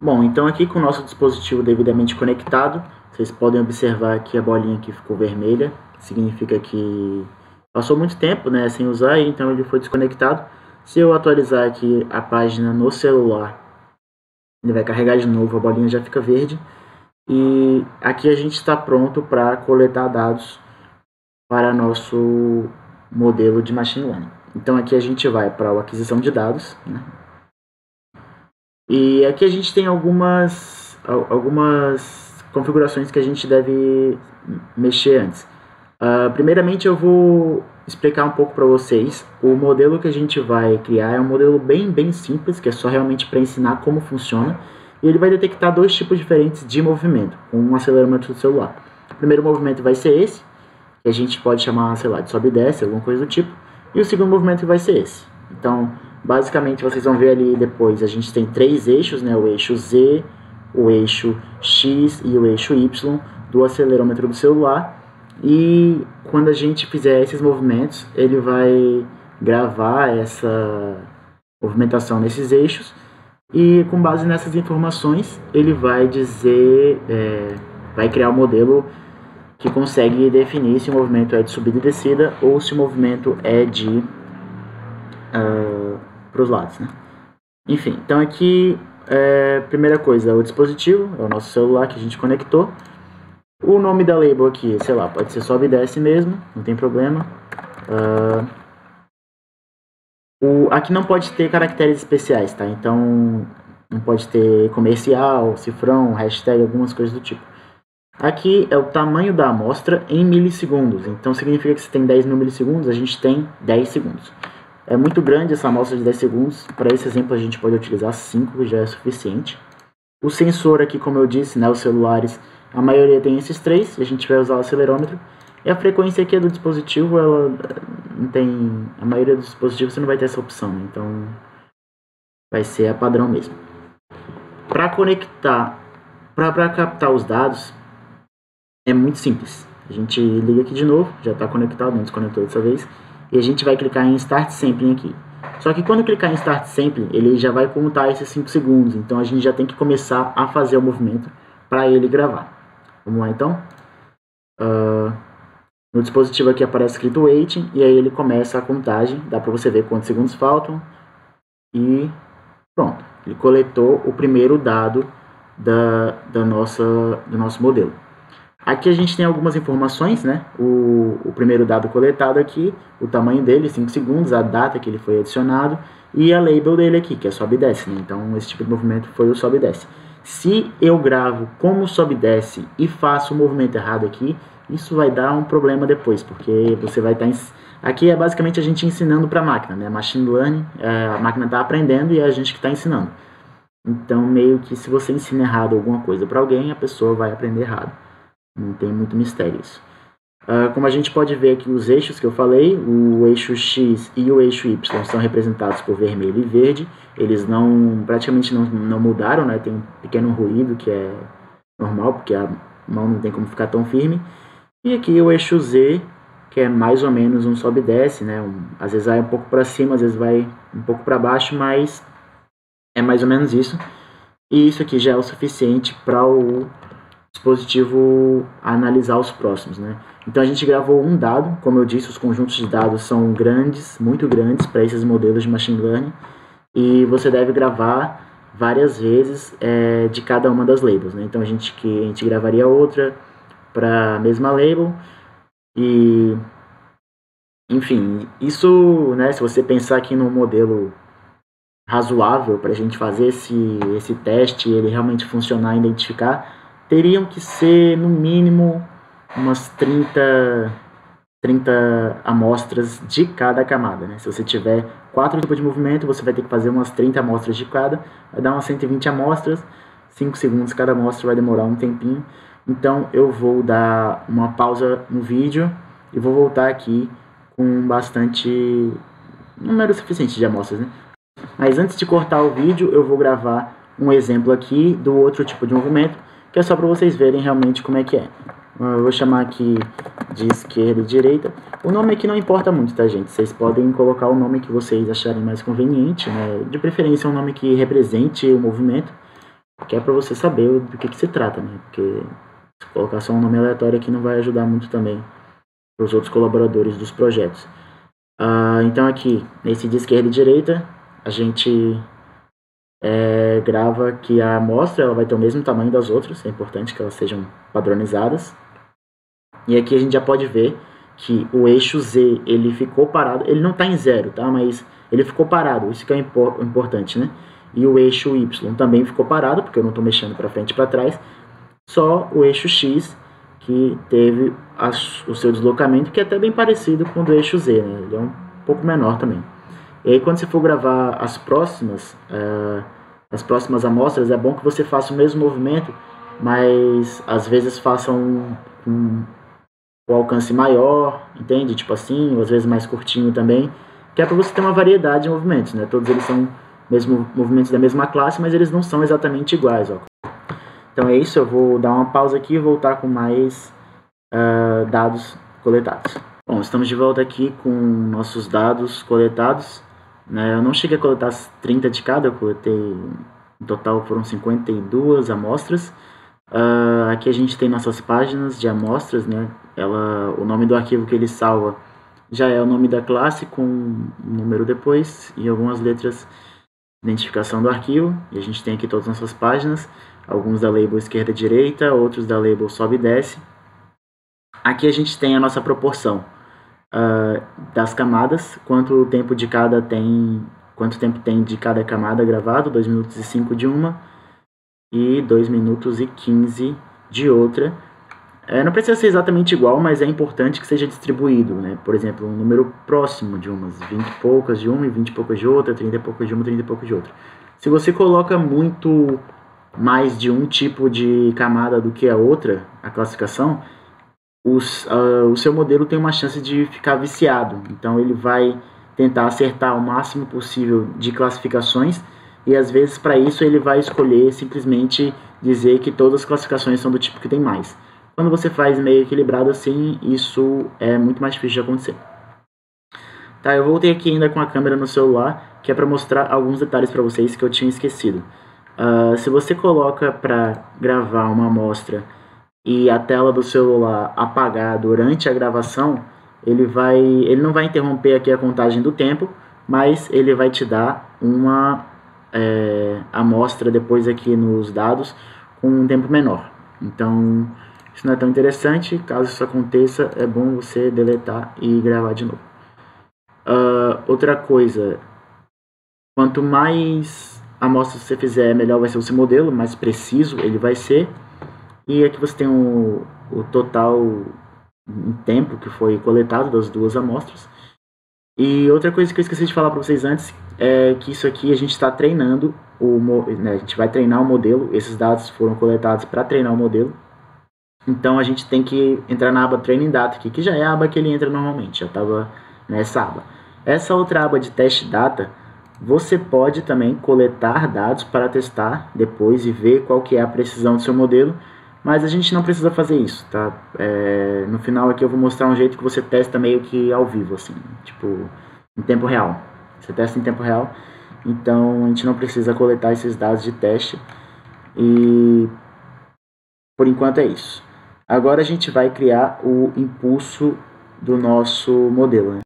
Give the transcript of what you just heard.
Bom, então aqui com o nosso dispositivo devidamente conectado, vocês podem observar que a bolinha aqui ficou vermelha, significa que passou muito tempo, né, sem usar, então ele foi desconectado. Se eu atualizar aqui a página no celular, ele vai carregar de novo, a bolinha já fica verde. E aqui a gente está pronto para coletar dados para nosso modelo de machine learning. Então aqui a gente vai para a aquisição de dados, né? E aqui a gente tem algumas configurações que a gente deve mexer antes. Primeiramente eu vou explicar um pouco para vocês. O modelo que a gente vai criar é um modelo bem simples, que é só realmente para ensinar como funciona. E ele vai detectar dois tipos diferentes de movimento, com um acelerômetro do celular. O primeiro movimento vai ser esse, que a gente pode chamar, sei lá, de sobe e desce, alguma coisa do tipo. E o segundo movimento vai ser esse. Então, basicamente, vocês vão ver ali depois, a gente tem três eixos, né? O eixo Z, o eixo X e o eixo Y do acelerômetro do celular. E quando a gente fizer esses movimentos, ele vai gravar essa movimentação nesses eixos. E com base nessas informações, ele vai dizer, vai criar um modelo que consegue definir se o movimento é de subida e descida ou se o movimento é de para os lados, né? Enfim, então aqui, primeira coisa, é o dispositivo, é o nosso celular que a gente conectou. O nome da label aqui, sei lá, pode ser sobe e desce mesmo, não tem problema. Aqui não pode ter caracteres especiais, tá? Então não pode ter comercial, cifrão, hashtag, algumas coisas do tipo. Aqui é o tamanho da amostra em milissegundos. Então significa que se tem 10 mil milissegundos, a gente tem 10 segundos. É muito grande essa amostra de 10 segundos. Para esse exemplo a gente pode utilizar 5, que já é suficiente. O sensor aqui, como eu disse, né, os celulares, a maioria tem esses três. A gente vai usar o acelerômetro. E a frequência aqui do dispositivo, ela não tem... A maioria dos dispositivos você não vai ter essa opção, né? Então vai ser a padrão mesmo. Para conectar, para captar os dados, é muito simples. A gente liga aqui de novo, já está conectado, não desconectou dessa vez. E a gente vai clicar em Start Sampling aqui. Só que quando clicar em Start Sampling, ele já vai contar esses 5 segundos. Então a gente já tem que começar a fazer o movimento para ele gravar. Vamos lá então. No dispositivo aqui aparece escrito Waiting. E aí ele começa a contagem. Dá para você ver quantos segundos faltam. E pronto. Ele coletou o primeiro dado do nosso modelo. Aqui a gente tem algumas informações, né? O primeiro dado coletado aqui, o tamanho dele, 5 segundos, a data que ele foi adicionado e a label dele aqui, que é sobe e desce, né? Então esse tipo de movimento foi o sobe e desce. Se eu gravo como sobe e desce e faço o movimento errado aqui, isso vai dar um problema depois, porque você vai estar... Aqui é basicamente a gente ensinando para a máquina, né? Machine Learning, a máquina está aprendendo e é a gente que está ensinando. Então meio que se você ensina errado alguma coisa para alguém, a pessoa vai aprender errado. Não tem muito mistério isso. Como a gente pode ver aqui os eixos que eu falei, o eixo X e o eixo Y são representados por vermelho e verde. Eles praticamente não mudaram, né? Tem um pequeno ruído que é normal, porque a mão não tem como ficar tão firme. E aqui o eixo Z, que é mais ou menos um sobe e desce, né? Às vezes vai um pouco para cima, às vezes vai um pouco para baixo, mas é mais ou menos isso. E isso aqui já é o suficiente para o dispositivo analisar os próximos, né? Então a gente gravou um dado, como eu disse, os conjuntos de dados são grandes, muito grandes para esses modelos de machine learning, e você deve gravar várias vezes de cada uma das labels, né? Então a gente gravaria outra para a mesma label e, enfim, isso, né? Se você pensar aqui no modelo razoável para a gente fazer esse teste, ele realmente funcionar e identificar, teriam que ser, no mínimo, umas 30 amostras de cada camada, né? Se você tiver 4 tipos de movimento, você vai ter que fazer umas 30 amostras de cada, vai dar umas 120 amostras, 5 segundos cada amostra, vai demorar um tempinho. Então eu vou dar uma pausa no vídeo e vou voltar aqui com bastante número suficiente de amostras, né? Mas antes de cortar o vídeo, eu vou gravar um exemplo aqui do outro tipo de movimento, que é só para vocês verem realmente como é que é. Eu vou chamar aqui de esquerda e direita. O nome aqui não importa muito, tá, gente? Vocês podem colocar o nome que vocês acharem mais conveniente, né? De preferência um nome que represente o movimento. que é para você saber do que se trata, né? Porque se colocar só um nome aleatório aqui não vai ajudar muito também para os outros colaboradores dos projetos. Então aqui, nesse de esquerda e direita, a gente grava que a amostra ela vai ter o mesmo tamanho das outras, é importante que elas sejam padronizadas. E aqui a gente já pode ver que o eixo Z ele ficou parado, ele não está em zero, tá? Mas ele ficou parado, isso que é importante, né? E o eixo Y também ficou parado, porque eu não estou mexendo para frente e para trás, só o eixo X que teve o seu deslocamento, que é até bem parecido com o do eixo Z, né? Ele é um pouco menor também. E aí quando você for gravar as próximas amostras, é bom que você faça o mesmo movimento, mas às vezes faça o alcance maior, entende? Tipo assim, ou às vezes mais curtinho também, que é para você ter uma variedade de movimentos, né? Todos eles são mesmo movimentos da mesma classe, mas eles não são exatamente iguais, ó. Então é isso, eu vou dar uma pausa aqui e voltar com mais dados coletados. Bom, estamos de volta aqui com nossos dados coletados, né? Eu não cheguei a coletar as 30 de cada, eu coletei, no total foram 52 amostras. Aqui a gente tem nossas páginas de amostras, né? O nome do arquivo que ele salva já é o nome da classe com um número depois e algumas letras de identificação do arquivo. E a gente tem aqui todas as nossas páginas, alguns da label esquerda e direita, outros da label sobe e desce. Aqui a gente tem a nossa proporção das camadas, quanto tempo tem de cada camada gravado, 2 minutos e 5 de uma e 2 minutos e 15 de outra. Não precisa ser exatamente igual, mas é importante que seja distribuído, né? Por exemplo, um número próximo de umas 20 e poucas de uma e 20 e poucas de outra, 30 e poucas de uma, 30 e poucas de outra. Se você coloca muito mais de um tipo de camada do que a outra, a classificação, o seu modelo tem uma chance de ficar viciado. Então ele vai tentar acertar o máximo possível de classificações e às vezes para isso ele vai escolher simplesmente dizer que todas as classificações são do tipo que tem mais. Quando você faz meio equilibrado assim, isso é muito mais difícil de acontecer. Tá, eu voltei aqui ainda com a câmera no celular, que é para mostrar alguns detalhes para vocês que eu tinha esquecido. Se você coloca para gravar uma amostra e a tela do celular apagar durante a gravação, ele não vai interromper aqui a contagem do tempo, mas ele vai te dar uma amostra depois aqui nos dados com um tempo menor. Então isso não é tão interessante. Caso isso aconteça, é bom você deletar e gravar de novo. Outra coisa, quanto mais amostras você fizer, melhor vai ser o seu modelo, mais preciso ele vai ser. E aqui você tem o total em tempo que foi coletado das duas amostras. E outra coisa que eu esqueci de falar para vocês antes é que isso aqui a gente está treinando, a gente vai treinar o modelo. Esses dados foram coletados para treinar o modelo. Então a gente tem que entrar na aba Training Data aqui, que já é a aba que ele entra normalmente, já estava nessa aba. Essa outra aba de Test Data, você pode também coletar dados para testar depois e ver qual que é a precisão do seu modelo, mas a gente não precisa fazer isso, tá? No final aqui eu vou mostrar um jeito que você testa meio que ao vivo, assim, tipo, em tempo real. Você testa em tempo real, então a gente não precisa coletar esses dados de teste e por enquanto é isso. Agora a gente vai criar o impulso do nosso modelo, né?